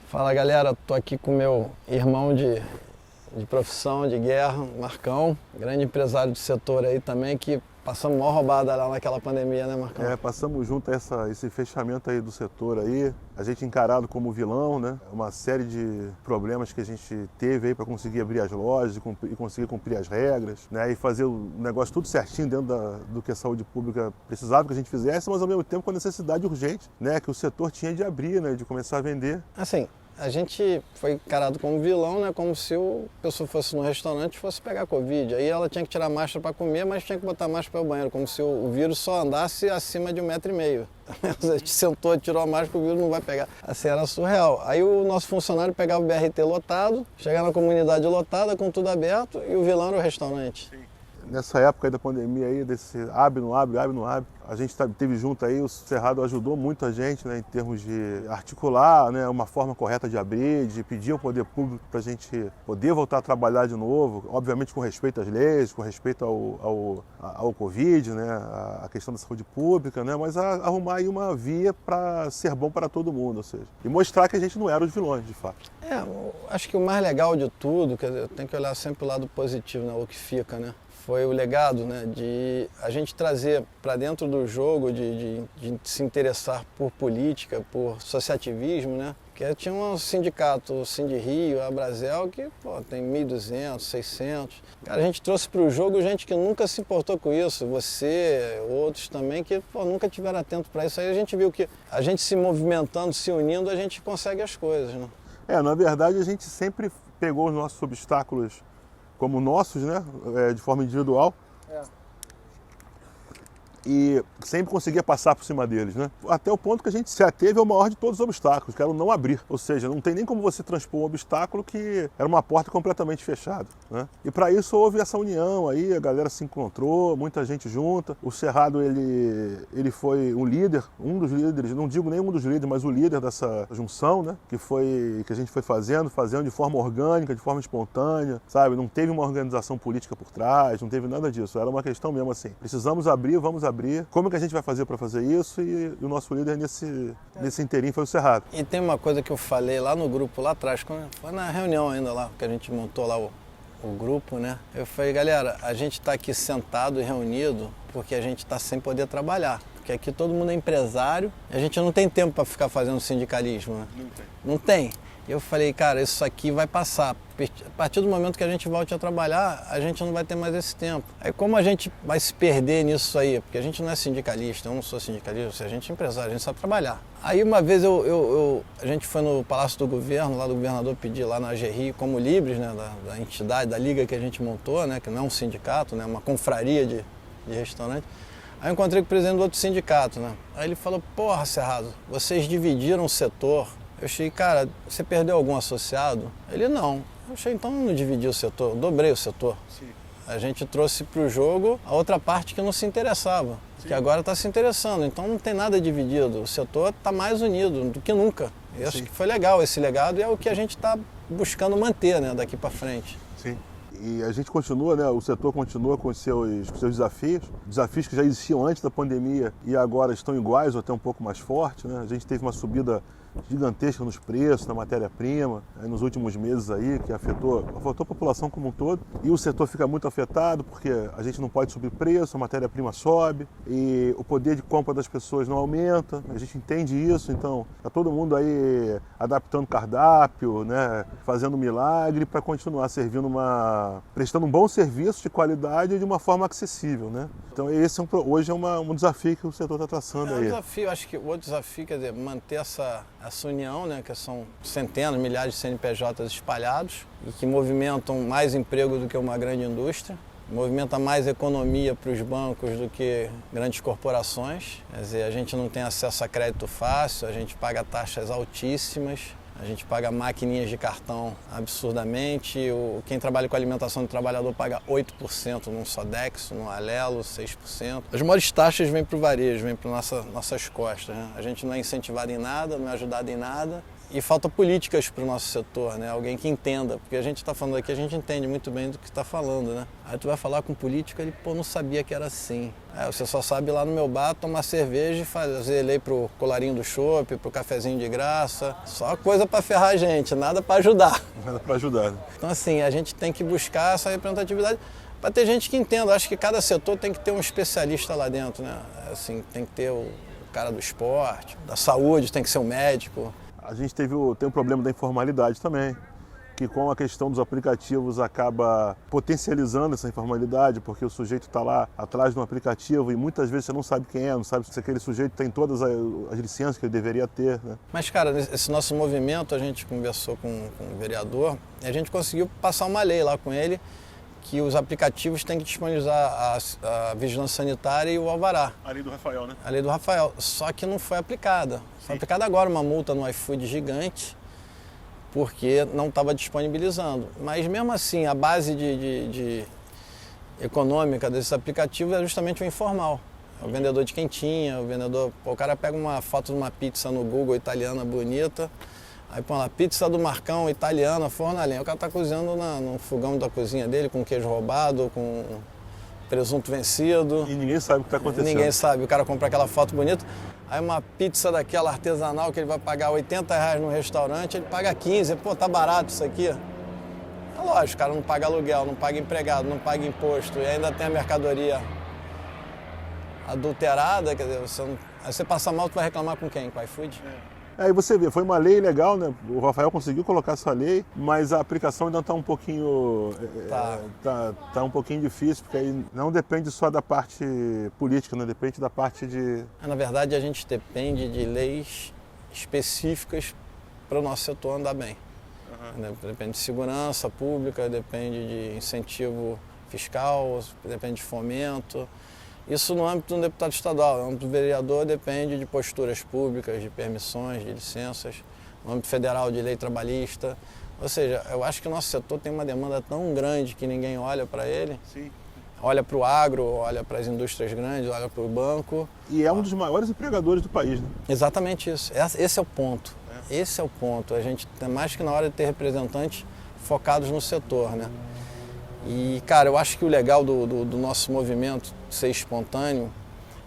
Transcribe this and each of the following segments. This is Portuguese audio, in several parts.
Fala galera, tô aqui com meu irmão de profissão, de guerra, Marcão, grande empresário do setor aí também, que passamos maior roubada lá naquela pandemia, né, Marcão? Passamos junto esse fechamento aí do setor aí, a gente encarado como vilão, né? Uma série de problemas que a gente teve aí para conseguir abrir as lojas e conseguir cumprir as regras, né? E fazer o negócio tudo certinho dentro do que a saúde pública precisava que a gente fizesse, mas ao mesmo tempo com a necessidade urgente, né? Que o setor tinha de abrir, né? De começar a vender. Assim, a gente foi encarado como vilão, né? Como se a pessoa fosse no restaurante e fosse pegar Covid. Aí ela tinha que tirar máscara para comer, mas tinha que botar máscara para o banheiro, como se o vírus só andasse acima de 1,5 m. A gente sentou, tirou a máscara, o vírus não vai pegar. Assim, era surreal. Aí o nosso funcionário pegava o BRT lotado, chegava na comunidade lotada, com tudo aberto, e o vilão era o restaurante. Nessa época aí da pandemia aí, desse abre, não abre, abre, não abre, a gente teve junto aí, o Cerrado ajudou muito a gente, né, em termos de articular, né, uma forma correta de abrir, de pedir ao poder público para a gente poder voltar a trabalhar de novo, obviamente com respeito às leis, com respeito ao Covid, né, a questão da saúde pública, né, mas arrumar aí uma via para ser bom para todo mundo, ou seja, e mostrar que a gente não era os vilões, de fato. Acho que o mais legal de tudo, quer dizer, tem que olhar sempre o lado positivo, né, o que fica, né? Foi o legado, né, de a gente trazer para dentro do jogo, de se interessar por política, por associativismo, né? Porque tinha um sindicato, o Sindirio, a Brasel, que tem 1.200, 600. Cara, a gente trouxe para o jogo gente que nunca se importou com isso. Você, outros também, que nunca tiveram atento para isso. Aí a gente viu que a gente se movimentando, se unindo, a gente consegue as coisas, né? Na verdade, a gente sempre pegou os nossos obstáculos como nossos, né, de forma individual, e sempre conseguia passar por cima deles, né? Até o ponto que a gente se ateve ao maior de todos os obstáculos, que era o não abrir. Ou seja, não tem nem como você transpor um obstáculo que era uma porta completamente fechada, né? E para isso houve essa união aí, a galera se encontrou, muita gente junta. O Cerrado, ele foi um líder, um dos líderes, não digo nenhum dos líderes, mas o líder dessa junção, né? Que a gente foi fazendo de forma orgânica, de forma espontânea, sabe? Não teve uma organização política por trás, não teve nada disso. Era uma questão mesmo assim, precisamos abrir, vamos abrir. Como que a gente vai fazer para fazer isso? E o nosso líder nesse inteirinho foi o Cerrado. E tem uma coisa que eu falei lá no grupo, lá atrás, foi na reunião ainda lá, que a gente montou lá o grupo, né? Eu falei, galera, a gente está aqui sentado e reunido porque a gente está sem poder trabalhar. Porque aqui todo mundo é empresário e a gente não tem tempo para ficar fazendo sindicalismo, né? Não tem. Eu falei, cara, isso aqui vai passar. A partir do momento que a gente volte a trabalhar, a gente não vai ter mais esse tempo. Aí como a gente vai se perder nisso aí? Porque a gente não é sindicalista, eu não sou sindicalista, a gente é empresário, a gente sabe trabalhar. Aí uma vez a gente foi no Palácio do Governo, lá do governador pedir lá na AGRI, como Libres, né, da entidade, da liga que a gente montou, né, que não é um sindicato, né, uma confraria de restaurante. Aí eu encontrei com o presidente do outro sindicato, né? Aí ele falou, porra, Cerrado, vocês dividiram o setor. Eu achei, cara, você perdeu algum associado? Ele, não. Eu achei, então não dividi o setor, dobrei o setor. Sim. A gente trouxe para o jogo a outra parte que não se interessava, que agora está se interessando. Então não tem nada dividido, o setor está mais unido do que nunca. Eu acho que foi legal esse legado e é o que a gente está buscando manter, né, daqui para frente. Sim. E a gente continua, né? O setor continua com os seus desafios que já existiam antes da pandemia e agora estão iguais ou até um pouco mais fortes, né? A gente teve uma subida gigantesca nos preços, na matéria-prima, nos últimos meses aí, que afetou a população como um todo. E o setor fica muito afetado porque a gente não pode subir preço, a matéria-prima sobe e o poder de compra das pessoas não aumenta. A gente entende isso, então tá todo mundo aí adaptando cardápio, né, fazendo milagre para continuar prestando um bom serviço de qualidade de uma forma acessível, né? Então esse hoje é um desafio que o setor está traçando aí. Acho que o outro desafio, quer dizer, manter essa união, né, que são centenas, milhares de CNPJs espalhados e que movimentam mais emprego do que uma grande indústria, movimenta mais economia para os bancos do que grandes corporações. Quer dizer, a gente não tem acesso a crédito fácil, a gente paga taxas altíssimas, a gente paga maquininhas de cartão absurdamente, quem trabalha com alimentação do trabalhador paga 8% num Sodexo, num Alelo, 6%. As maiores taxas vêm para o varejo, vêm para nossas costas, né? A gente não é incentivado em nada, não é ajudado em nada E falta políticas para o nosso setor, né? Alguém que entenda, porque a gente está falando aqui, a gente entende muito bem do que está falando, né? Aí tu vai falar com político, ele, pô, não sabia que era assim. Você só sabe ir lá no meu bar tomar cerveja e fazer lei pro colarinho do chopp, pro cafezinho de graça. Só coisa para ferrar a gente, nada para ajudar. Nada para ajudar, né? Então assim, a gente tem que buscar essa representatividade para ter gente que entenda. Acho que cada setor tem que ter um especialista lá dentro, né? Assim, tem que ter o cara do esporte, da saúde, tem que ser um médico. A gente tem um problema da informalidade também, que com a questão dos aplicativos acaba potencializando essa informalidade, porque o sujeito está lá atrás de um aplicativo e muitas vezes você não sabe quem é, não sabe se aquele sujeito tem todas as licenças que ele deveria ter, né? Mas, cara, esse nosso movimento, a gente conversou com o vereador e a gente conseguiu passar uma lei lá com ele que os aplicativos têm que disponibilizar a vigilância sanitária e o alvará. A lei do Rafael, né? A lei do Rafael, só que não foi aplicada. Foi aplicada agora uma multa no iFood gigante, porque não estava disponibilizando. Mas mesmo assim, a base de econômica desses aplicativos é justamente o informal. É o vendedor de quentinha, o cara pega uma foto de uma pizza no Google italiana bonita, aí põe lá, pizza do Marcão, italiana, forno a lenha. O cara está cozinhando no fogão da cozinha dele, com queijo roubado, com presunto vencido. E ninguém sabe o que está acontecendo. Ninguém sabe, o cara compra aquela foto bonita. Aí uma pizza daquela artesanal que ele vai pagar R$80 no restaurante, ele paga 15. Pô, tá barato isso aqui. É lógico, o cara não paga aluguel, não paga empregado, não paga imposto e ainda tem a mercadoria adulterada, quer dizer, aí você passa mal, tu vai reclamar com quem? Com o iFood? Aí você vê, foi uma lei legal, né? O Rafael conseguiu colocar essa lei, mas a aplicação ainda está um pouquinho tá um pouquinho difícil, porque aí não depende só da parte política, né? Depende da parte de... Na verdade, a gente depende de leis específicas para o nosso setor andar bem. Depende de segurança pública, depende de incentivo fiscal, depende de fomento. Isso no âmbito do deputado estadual, no âmbito do vereador depende de posturas públicas, de permissões, de licenças, no âmbito federal de lei trabalhista. Ou seja, eu acho que o nosso setor tem uma demanda tão grande que ninguém olha para ele. Sim. Olha para o agro, olha para as indústrias grandes, olha para o banco. E é um dos maiores empregadores do país, né? Exatamente isso. Esse é o ponto. Esse é o ponto. A gente tem mais que na hora de ter representantes focados no setor, né? E, cara, eu acho que o legal do nosso movimento ser espontâneo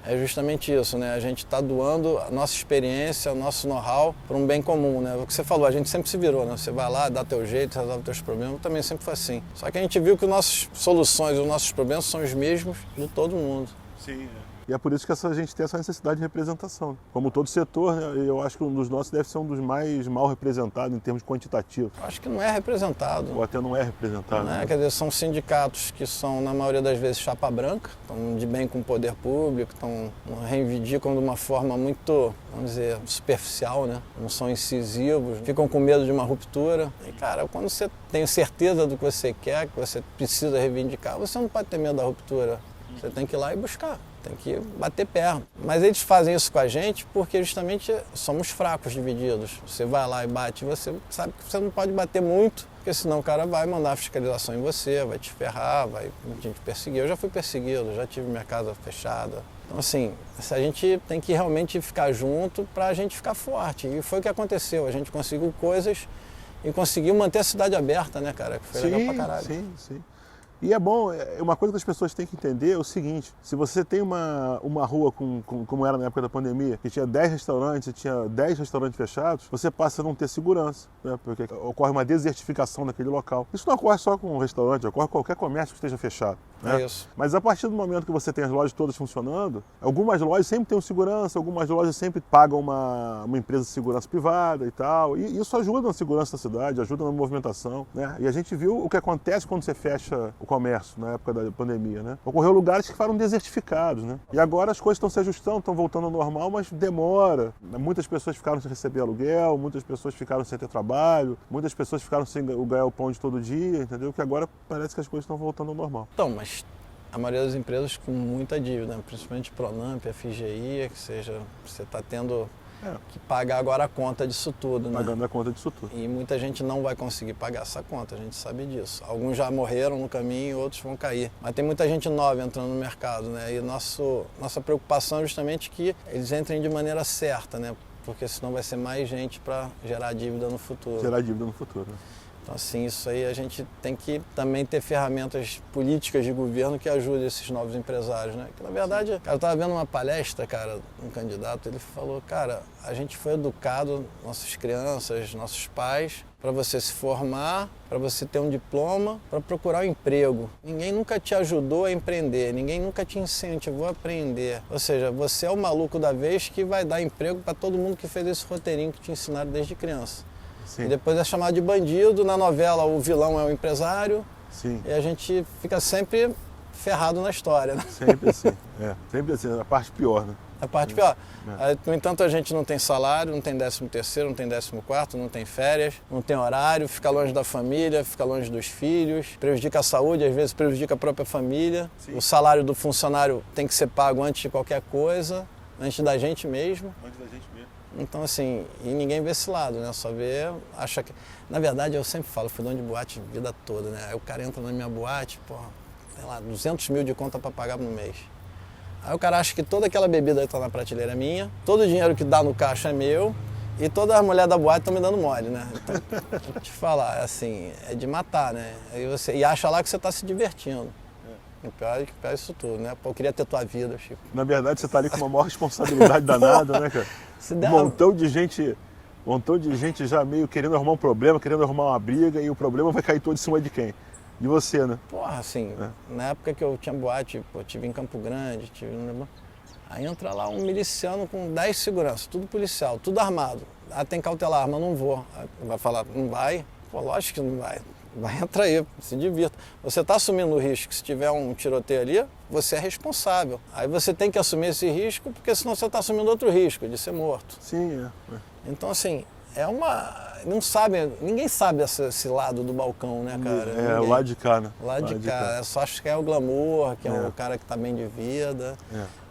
é justamente isso, né? A gente está doando a nossa experiência, o nosso know-how para um bem comum, né? O que você falou, a gente sempre se virou, né? Você vai lá, dá teu jeito, resolve teus problemas, também sempre foi assim. Só que a gente viu que as nossas soluções, os nossos problemas são os mesmos de todo mundo. Sim, E é por isso que a gente tem essa necessidade de representação. Como todo setor, né, eu acho que um dos nossos deve ser um dos mais mal representados em termos quantitativos. Eu acho que não é representado. Ou até não é representado. Não é? Né? Quer dizer, são sindicatos que são, na maioria das vezes, chapa branca, estão de bem com o poder público, reivindicam de uma forma muito, vamos dizer, superficial, né? Não são incisivos, ficam com medo de uma ruptura. E, cara, quando você tem certeza do que você quer, que você precisa reivindicar, você não pode ter medo da ruptura. Você tem que ir lá e buscar. Tem que bater perna. Mas eles fazem isso com a gente porque justamente somos fracos, divididos. Você vai lá e bate, você sabe que você não pode bater muito, porque senão o cara vai mandar fiscalização em você, vai te ferrar, vai te perseguir. Eu já fui perseguido, já tive minha casa fechada. Então assim, a gente tem que realmente ficar junto para a gente ficar forte. E foi o que aconteceu, a gente conseguiu coisas e conseguiu manter a cidade aberta, né, cara? Que foi legal pra caralho. Sim. E é bom, uma coisa que as pessoas têm que entender é o seguinte, se você tem uma rua como era na época da pandemia, que tinha 10 restaurantes e tinha 10 restaurantes fechados, você passa a não ter segurança, né? Porque ocorre uma desertificação daquele local. Isso não ocorre só com um restaurante, ocorre com qualquer comércio que esteja fechado. Né? É isso. Mas a partir do momento que você tem as lojas todas funcionando, algumas lojas sempre têm um segurança, algumas lojas sempre pagam uma empresa de segurança privada e tal, e isso ajuda na segurança da cidade, ajuda na movimentação, né? E a gente viu o que acontece quando você fecha o comércio na época da pandemia, né? Ocorreu lugares que ficaram desertificados, né? E agora as coisas estão se ajustando, estão voltando ao normal, mas demora. Muitas pessoas ficaram sem receber aluguel, muitas pessoas ficaram sem ter trabalho, muitas pessoas ficaram sem ganhar o pão de todo dia, entendeu? Que agora parece que as coisas estão voltando ao normal. Então, mas a maioria das empresas com muita dívida, principalmente Pronamp, FGI, que seja, você está tendo que pagar agora a conta disso tudo, né? Pagando a conta disso tudo. E muita gente não vai conseguir pagar essa conta, a gente sabe disso. Alguns já morreram no caminho, outros vão cair. Mas tem muita gente nova entrando no mercado, né? E nossa preocupação é justamente que eles entrem de maneira certa, né? porque senão vai ser mais gente para gerar dívida no futuro. Gerar dívida no futuro. Né? Então, assim, isso aí a gente tem que também ter ferramentas políticas de governo que ajudem esses novos empresários, né? Que, na verdade, cara, eu estava vendo uma palestra, cara, um candidato, ele falou, cara, a gente foi educado, nossas crianças, nossos pais, para você se formar, para você ter um diploma, para procurar um emprego. Ninguém nunca te ajudou a empreender, ninguém nunca te incentivou a aprender. Ou seja, você é o maluco da vez que vai dar emprego para todo mundo que fez esse roteirinho que te ensinaram desde criança. Sim. E depois é chamado de bandido, na novela o vilão é o empresário. Sim. E a gente fica sempre ferrado na história, né? Sempre assim, sempre assim, a parte pior, né? A parte pior. Aí, no entanto, a gente não tem salário, não tem 13º, não tem 14º, não tem férias, não tem horário, fica longe da família, fica longe dos filhos, prejudica a saúde, às vezes prejudica a própria família. Sim. O salário do funcionário tem que ser pago antes de qualquer coisa, antes da gente mesmo. Antes da gente mesmo. Então, assim, e ninguém vê esse lado, né? Só vê, acha que... Na verdade, eu sempre falo, fui dono de boate a vida toda, né? Aí o cara entra na minha boate, pô, sei lá, 200 mil de conta para pagar no mês. Aí o cara acha que toda aquela bebida que tá na prateleira é minha, todo o dinheiro que dá no caixa é meu e todas as mulheres da boate estão me dando mole, né? Então, vou te falar, assim, é de matar, né? E acha lá que você tá se divertindo. O pior é isso tudo, né? Pô, eu queria ter tua vida, Chico. Na verdade, você tá ali com uma maior responsabilidade danada, né, cara? Um montão de gente já meio querendo arrumar um problema, querendo arrumar uma briga, e o problema vai cair todo em cima de quem? De você, né? Porra, assim, na época que eu tinha boate, pô, tive em Campo Grande, aí entra lá um miliciano com 10 seguranças, tudo policial, tudo armado. Ah, tem cautelar, mas não vou. Vai falar, não vai? Pô, lógico que não vai. Vai entrar aí, se divirta. Você está assumindo o risco, se tiver um tiroteio ali, você é responsável. Aí você tem que assumir esse risco, porque senão você está assumindo outro risco, de ser morto. Sim, Então, assim, é uma... Não sabe, ninguém sabe esse lado do balcão, né, cara? O lado de cá, né? O lado de cá. É só acho que é o glamour, que é o cara que tá bem de vida.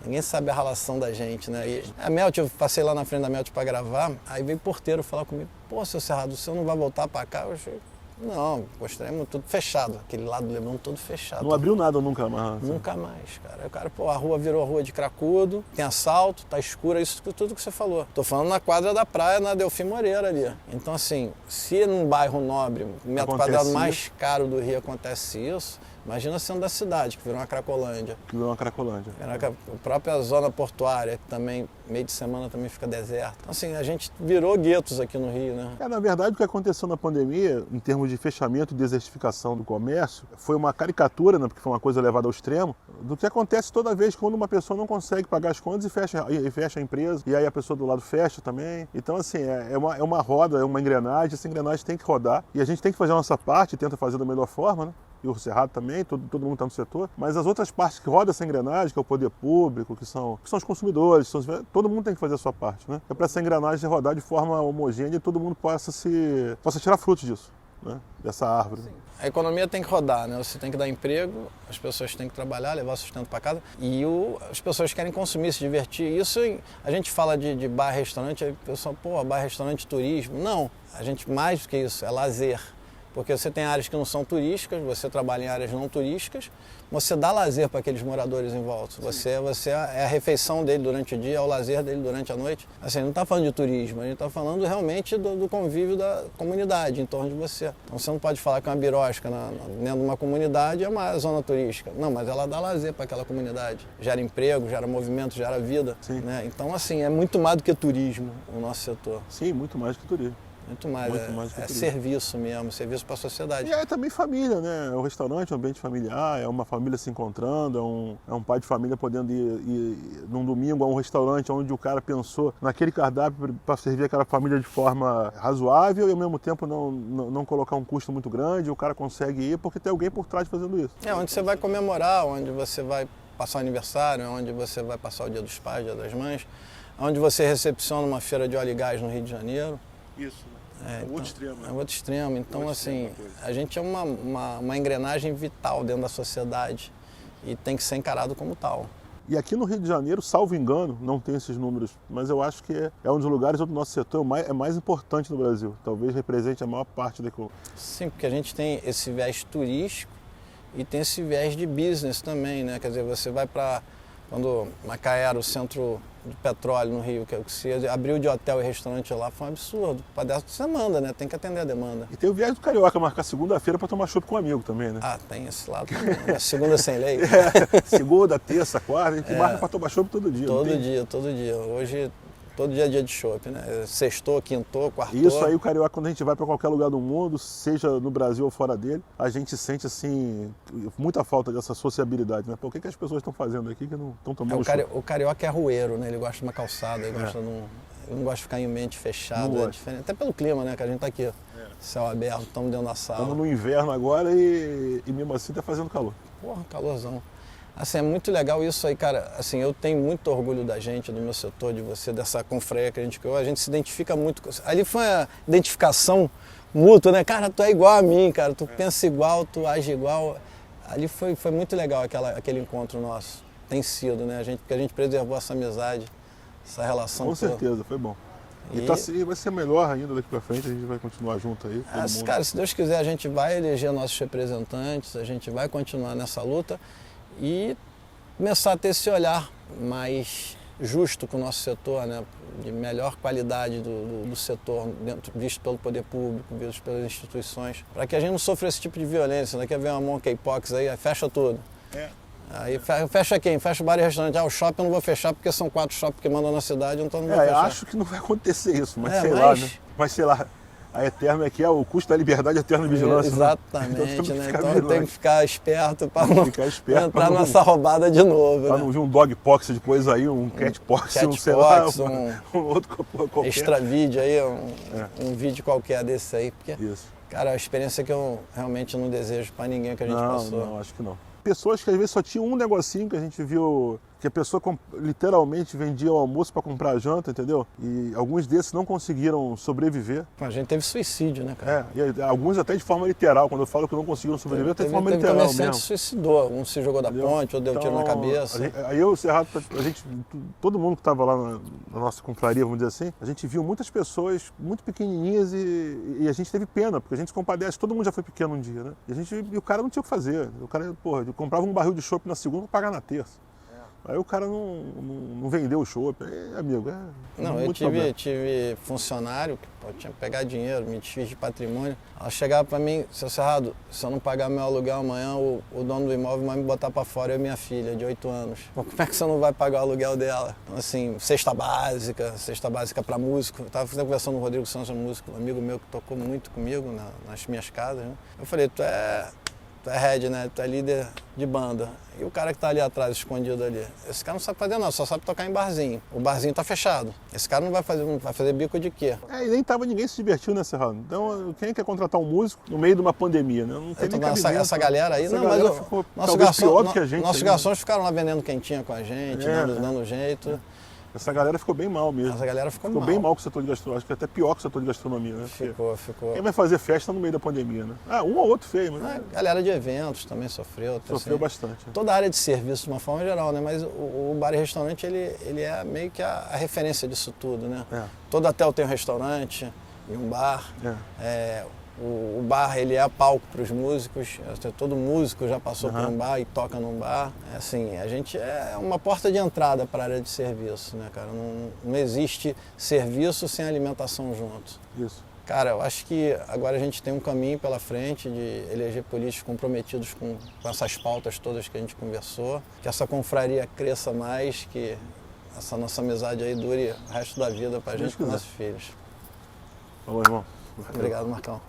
Ninguém sabe a relação da gente, né? E a Melt, eu passei lá na frente da Melt para gravar, aí veio o porteiro falar comigo, pô, seu Cerrado, o senhor não vai voltar para cá? Eu achei... Não, Extremo tudo fechado, aquele lado do Leblon todo fechado. Não abriu nada nunca mais? Nunca mais, cara. Aí o cara, pô, a rua virou rua de cracudo, tem assalto, tá escura, isso tudo que você falou. Tô falando na quadra da praia, na Delfim Moreira ali. Então, assim, se num bairro nobre, metro quadrado mais caro do Rio acontece isso, imagina sendo da cidade, que virou uma Cracolândia. Que virou uma Cracolândia. A própria zona portuária, que também, meio de semana, também fica deserta. Então, assim, a gente virou guetos aqui no Rio, né? Na verdade, o que aconteceu na pandemia, em termos de fechamento e desertificação do comércio, foi uma caricatura, né, porque foi uma coisa levada ao extremo, do que acontece toda vez quando uma pessoa não consegue pagar as contas e fecha a empresa, e aí a pessoa do lado fecha também. Então, assim, é uma roda, é uma engrenagem, essa engrenagem tem que rodar, e a gente tem que fazer a nossa parte, tenta fazer da melhor forma, né? E o Cerrado também, todo mundo está no setor, mas as outras partes que rodam essa engrenagem, que é o poder público, que são os consumidores, todo mundo tem que fazer a sua parte, né? É para essa engrenagem rodar de forma homogênea e todo mundo possa tirar frutos disso, né? Dessa árvore. Sim. A economia tem que rodar, né? Você tem que dar emprego, as pessoas têm que trabalhar, levar sustento para casa e as pessoas querem consumir, se divertir. Isso, a gente fala de bar, restaurante, aí o pessoal, pô, bar, restaurante, turismo. Não, a gente mais do que isso, é lazer. Porque você tem áreas que não são turísticas, você trabalha em áreas não turísticas, você dá lazer para aqueles moradores em volta. Você é a refeição dele durante o dia, é o lazer dele durante a noite. Assim, não está falando de turismo, a gente está falando realmente do convívio da comunidade em torno de você. Então você não pode falar que uma birosca dentro de uma comunidade é uma zona turística. Não, mas ela dá lazer para aquela comunidade. Gera emprego, gera movimento, gera vida. Né? Então, assim, é muito mais do que turismo o nosso setor. Sim, muito mais do que turismo. Muito mais é serviço mesmo, serviço para a sociedade. E é também família, né? É um restaurante, um ambiente familiar, é uma família se encontrando, é um pai de família podendo ir num domingo a um restaurante onde o cara pensou naquele cardápio para servir aquela família de forma razoável e ao mesmo tempo não colocar um custo muito grande, o cara consegue ir porque tem alguém por trás fazendo isso. É, onde você vai comemorar, onde você vai passar o aniversário, onde você vai passar o Dia dos Pais, Dia das Mães, onde você recepciona uma feira de óleo e gás no Rio de Janeiro. Isso. É outro extremo. É outro extremo. Então, assim, a gente é uma engrenagem vital dentro da sociedade e tem que ser encarado como tal. E aqui no Rio de Janeiro, salvo engano, não tem esses números, mas eu acho que é um dos lugares onde o nosso setor é mais importante no Brasil. Talvez represente a maior parte da economia. Sim, porque a gente tem esse viés turístico e tem esse viés de business também, né? Quer dizer, você vai para... Quando Macaé era o centro do petróleo no Rio, que se abriu de hotel e restaurante lá, foi um absurdo. Para dessa você manda, né? Tem que atender a demanda. E tem o Viagem do Carioca, marcar segunda-feira para tomar chopp com um amigo também, né? Ah, tem esse lado também. Né? Segunda sem lei. Segunda, terça, quarta, a gente marca para tomar chopp todo dia. Todo dia. Hoje, todo dia é dia de chopp, né? Sextou, quintou, quartou. Isso aí, o Carioca, quando a gente vai para qualquer lugar do mundo, seja no Brasil ou fora dele, a gente sente, assim, muita falta dessa sociabilidade, né? Pô, o que as pessoas estão fazendo aqui que não estão tomando chopp? O Carioca é rueiro, né? Ele gosta de uma calçada, ele não gosta de ficar em ambiente fechado, é diferente. Até pelo clima, né? Que a gente tá aqui, céu aberto, estamos dentro da sala. Estamos no inverno agora e mesmo assim tá fazendo calor. Porra, calorzão. Assim, é muito legal isso aí, cara. Assim, eu tenho muito orgulho da gente, do meu setor, de você, dessa confraria que a gente criou. A gente se identifica muito. Ali foi a identificação mútua, né? Cara, tu é igual a mim, cara. Tu pensa igual, tu age igual. Ali foi muito legal aquele encontro nosso. Tem sido, né? Porque a gente preservou essa amizade, essa relação. Com certeza, foi bom. E vai ser melhor ainda daqui pra frente, a gente vai continuar junto aí. Cara, se Deus quiser, a gente vai eleger nossos representantes, a gente vai continuar nessa luta e começar a ter esse olhar mais justo com o nosso setor, né? De melhor qualidade do setor, visto pelo poder público, visto pelas instituições, para que a gente não sofra esse tipo de violência, né? Quer ver uma monkeypox aí fecha tudo. Aí fecha quem? Fecha o bar e restaurante. O shopping eu não vou fechar porque são 4 shoppings que mandam na cidade, então não vou fechar. Acho que não vai acontecer isso, mas lá, né? Mas sei lá. A Eterno é que é o custo da liberdade, a eterna vigilância. Exatamente, né? Então tem que ficar esperto para não entrar nessa roubada de novo. Para não vir um dogpox depois aí, um catpox, sei lá, um outro qualquer. Extra vídeo aí, um vídeo qualquer desse aí. Porque, isso. Cara, a experiência que eu realmente não desejo para ninguém que a gente passou. Não, acho que não. Pessoas que às vezes só tinham um negocinho que a gente viu, que a pessoa literalmente vendia o almoço para comprar a janta, entendeu? E alguns desses não conseguiram sobreviver. A gente teve suicídio, né, cara? E alguns até de forma literal. Quando eu falo que não conseguiram sobreviver, até de forma literal mesmo. Comerciante se suicidou, um se jogou da ponte, outro deu tiro na cabeça. Aí eu, Cerrado, todo mundo que estava lá na nossa confraria, vamos dizer assim, a gente viu muitas pessoas muito pequenininhas e a gente teve pena, porque a gente se compadece, todo mundo já foi pequeno um dia, né? E o cara não tinha o que fazer. O cara, comprava um barril de chopp na segunda para pagar na terça. Aí o cara não vendeu o chopp. Amigo, Não, eu tive funcionário que tinha que pegar dinheiro, me desfiz de patrimônio. Ela chegava para mim, seu Cerrado, se eu não pagar meu aluguel amanhã, o dono do imóvel vai me botar para fora, eu e minha filha, de 8 anos. Pô, como é que você não vai pagar o aluguel dela? Então, assim, cesta básica para músico. Eu estava conversando com o Rodrigo Santos, músico, um amigo meu que tocou muito comigo nas minhas casas. Né? Eu falei, tu é head, né? Tu é líder de banda. E o cara que tá ali atrás, escondido ali, esse cara não sabe fazer nada, só sabe tocar em barzinho. O barzinho tá fechado. Esse cara não vai fazer bico de quê? E nem tava ninguém se divertiu, né, Cerrado? Então, quem quer contratar um músico no meio de uma pandemia, né? Não tem nem essa galera aí, ficou pior do que a gente. Nossos garçons ficaram lá vendendo quentinha com a gente, dando jeito. Essa galera ficou bem mal mesmo. Essa galera ficou bem mal com o setor de gastronomia. Acho que até pior que o setor de gastronomia, né? Ficou. Quem vai fazer festa no meio da pandemia, né? Um ou outro feio, mas... A galera de eventos também sofreu. Sofreu bastante. Toda a área de serviço, de uma forma geral, né? Mas o bar e restaurante, ele é meio que a referência disso tudo, né? Todo hotel tem um restaurante e um bar. O bar, ele é palco para os músicos, todo músico já passou por um bar e toca num bar. Assim, a gente é uma porta de entrada para a área de serviço, né, cara? Não existe serviço sem alimentação junto. Isso. Cara, eu acho que agora a gente tem um caminho pela frente de eleger políticos comprometidos com essas pautas todas que a gente conversou, que essa confraria cresça mais, que essa nossa amizade aí dure o resto da vida para a gente e para nossos filhos. Falou, irmão. Obrigado, Marcão.